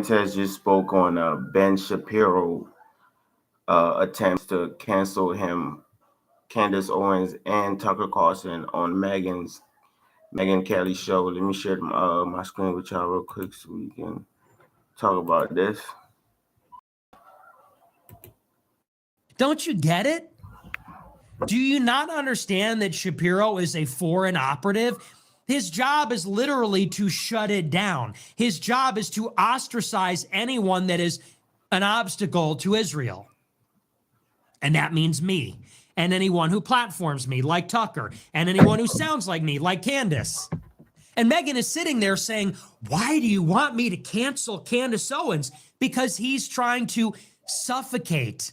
Fuentes just spoke on Ben Shapiro attempts to cancel him, Candace Owens and Tucker Carlson on Megyn Kelly show. Let me share my screen with y'all real quick so we can talk about this. Don't you get it? Do you not understand that Shapiro is a foreign operative? His job is literally to shut it down. His job is to ostracize anyone that is an obstacle to Israel. And that means me, and anyone who platforms me, like Tucker, and anyone who sounds like me, like Candace. And Megyn is sitting there saying, why do you want me to cancel Candace Owens? Because he's trying to suffocate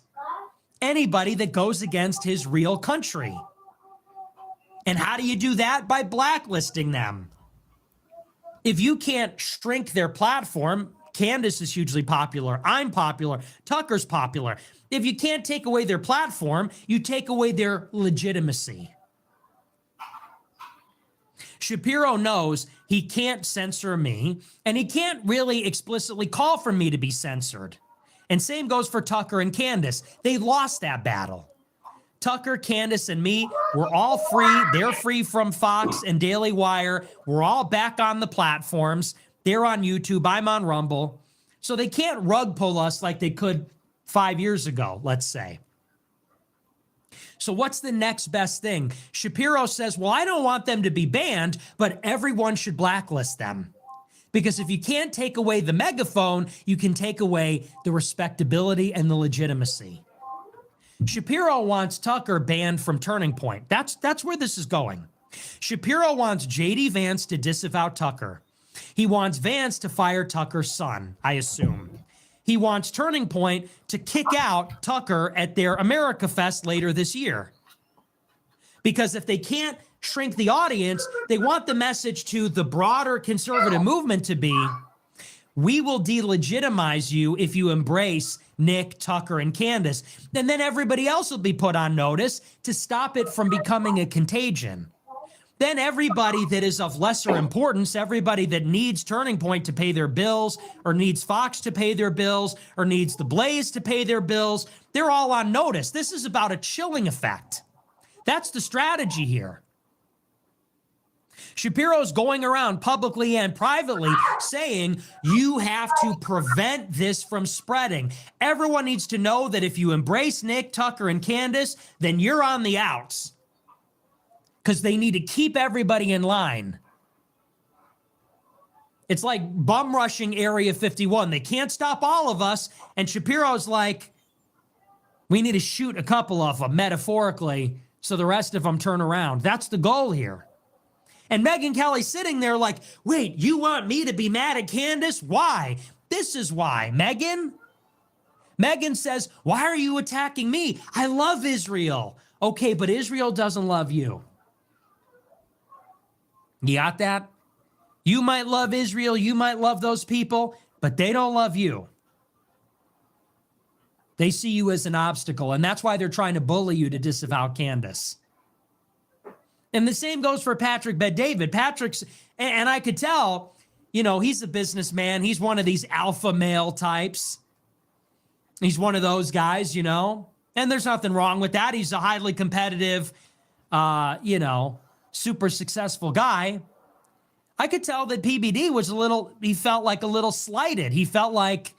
anybody that goes against his real country. And how do you do that? By blacklisting them. If you can't shrink their platform, Candace is hugely popular, I'm popular, Tucker's popular. If you can't take away their platform, you take away their legitimacy. Shapiro knows he can't censor me, and he can't really explicitly call for me to be censored. And same goes for Tucker and Candace. They lost that battle. Tucker, Candace, and me, we're all free. They're free from Fox and Daily Wire. We're all back on the platforms. They're on YouTube. I'm on Rumble. So they can't rug pull us like they could 5 years ago, let's say. So what's the next best thing? Shapiro says, well, I don't want them to be banned, but everyone should blacklist them. Because if you can't take away the megaphone, you can take away the respectability and the legitimacy. Shapiro wants Tucker banned from Turning Point. That's where this is going. Shapiro wants J.D. Vance to disavow Tucker. He wants Vance to fire Tucker's son, I assume. He wants Turning Point to kick out Tucker at their America Fest later this year. Because if they can't shrink the audience, they want the message to the broader conservative movement to be, we will delegitimize you if you embrace Nick, Tucker, and Candace. And then everybody else will be put on notice to stop it from becoming a contagion. Then everybody that is of lesser importance, everybody that needs Turning Point to pay their bills, or needs Fox to pay their bills, or needs The Blaze to pay their bills, they're all on notice. This is about a chilling effect. That's the strategy here. Shapiro's going around publicly and privately saying you have to prevent this from spreading. Everyone needs to know that if you embrace Nick, Tucker, and Candace, then you're on the outs. Because they need to keep everybody in line. It's like bum rushing Area 51. They can't stop all of us. And Shapiro's like, we need to shoot a couple of them, metaphorically, so the rest of them turn around. That's the goal here. And Megyn Kelly's sitting there like, wait, you want me to be mad at Candace? Why? This is why. Megyn? Megyn says, why are you attacking me? I love Israel. Okay, but Israel doesn't love you. You got that? You might love Israel, you might love those people, but they don't love you. They see you as an obstacle, and that's why they're trying to bully you to disavow Candace. And the same goes for Patrick Bet-David. And I could tell, he's a businessman. He's one of these alpha male types. He's one of those guys, and there's nothing wrong with that. He's a highly competitive, super successful guy. I could tell that PBD he felt like a little slighted. He felt like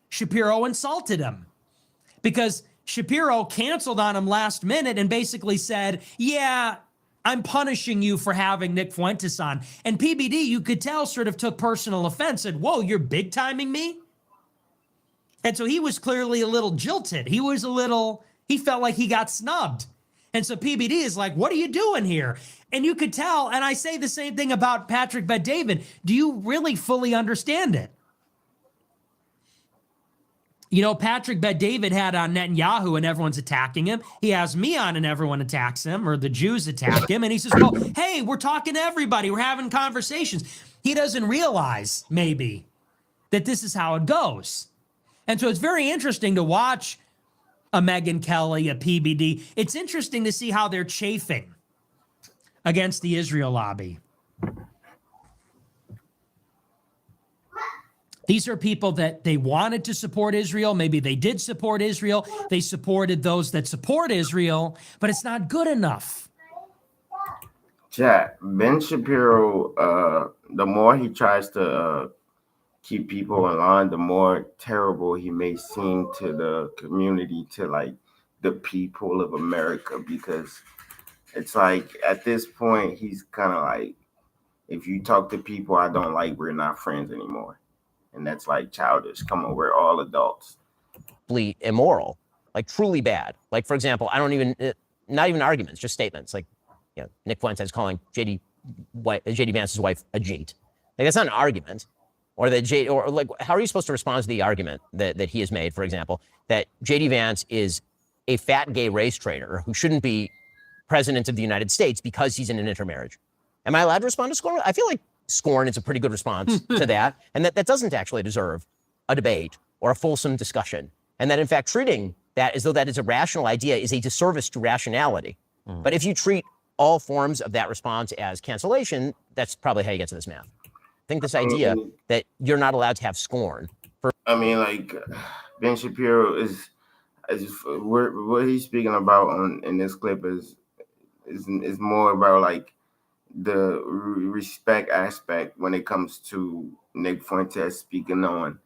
Shapiro insulted him because Shapiro canceled on him last minute and basically said, yeah, I'm punishing you for having Nick Fuentes on. And PBD, you could tell, sort of took personal offense, said, whoa, you're big timing me? And so he was clearly a little jilted. He felt like he got snubbed. And so PBD is like, what are you doing here? And you could tell, and I say the same thing about Patrick Bet-David. Do you really fully understand it? Patrick Bet-David had on Netanyahu and everyone's attacking him. He has me on and everyone attacks him, or the Jews attack him. And he says, well, hey, we're talking to everybody. We're having conversations. He doesn't realize, maybe, that this is how it goes. And so it's very interesting to watch a Megyn Kelly, a PBD. It's interesting to see how they're chafing against the Israel lobby. These are people that they wanted to support Israel. Maybe they did support Israel. They supported those that support Israel, but it's not good enough. Chat, Ben Shapiro, the more he tries to keep people in line, the more terrible he may seem to the community, to like the people of America, because it's like at this point he's kind of like, if you talk to people I don't like, we're not friends anymore, and that's like childish. Come on, we're all adults. Immoral, like truly bad. Like, for example, I don't even, not even arguments, just statements. Like, you know, Nick Fuentes calling JD Vance's wife a jade. Like, that's not an argument. Or that or like, how are you supposed to respond to the argument that he has made, for example, that JD Vance is a fat gay race traitor who shouldn't be president of the United States because he's in an intermarriage? Am I allowed to respond to scorn? I feel like scorn is a pretty good response to that, and that doesn't actually deserve a debate or a fulsome discussion. And that, in fact, treating that as though that is a rational idea is a disservice to rationality. But if you treat all forms of that response as cancellation, that's probably how you get to this math. I think this idea that you're not allowed to have scorn. I mean, like Ben Shapiro is what he's speaking about in this clip is more about like the respect aspect when it comes to Nick Fuentes speaking on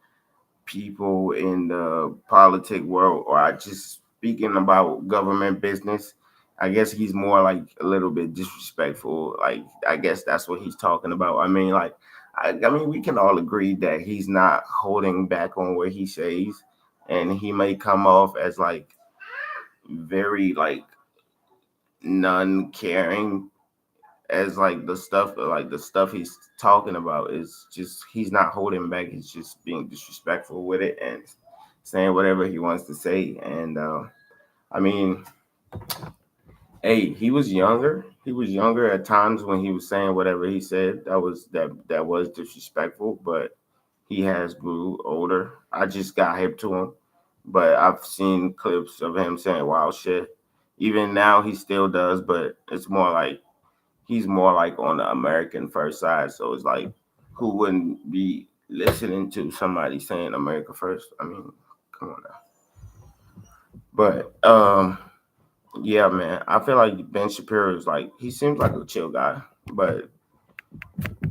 people in the politic world, or just speaking about government business. I guess he's more like a little bit disrespectful. Like, I guess that's what he's talking about. I mean, like, I mean, we can all agree that he's not holding back on what he says, and he may come off as like very like non-caring, as like the stuff he's talking about is just, he's not holding back. He's just being disrespectful with it and saying whatever he wants to say. And I mean, hey, he was younger. He was younger at times when he was saying whatever he said. That was disrespectful, but he has grew older. I just got hip to him, but I've seen clips of him saying wild shit. Even now, he still does, but it's more like he's more like on the American first side. So it's like, who wouldn't be listening to somebody saying America first? I mean, come on now. But yeah, man, I feel like Ben Shapiro is like, he seems like a chill guy, but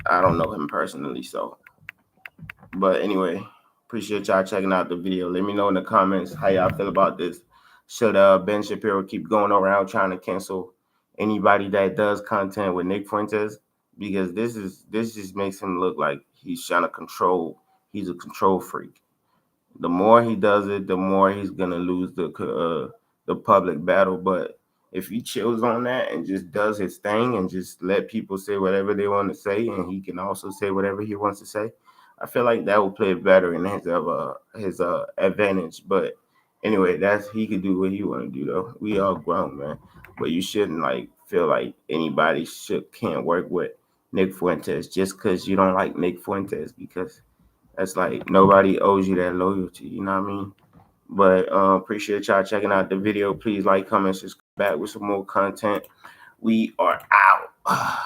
I don't know him personally. So, but anyway, appreciate y'all checking out the video. Let me know in the comments how y'all feel about this. Should Ben Shapiro keep going around trying to cancel anybody that does content with Nick Fuentes? Because this just makes him look like he's trying to control. He's a control freak. The more he does it, the more he's gonna lose the public battle. But if he chills on that and just does his thing and just let people say whatever they want to say, and he can also say whatever he wants to say, I feel like that will play better in his advantage. But anyway, he could do what he want to do though. We all grown, man. But you shouldn't like feel like anybody can't work with Nick Fuentes just because you don't like Nick Fuentes, because that's like nobody owes you that loyalty. You know what I mean? But appreciate y'all checking out the video. Please like, comment, subscribe back with some more content. We are out.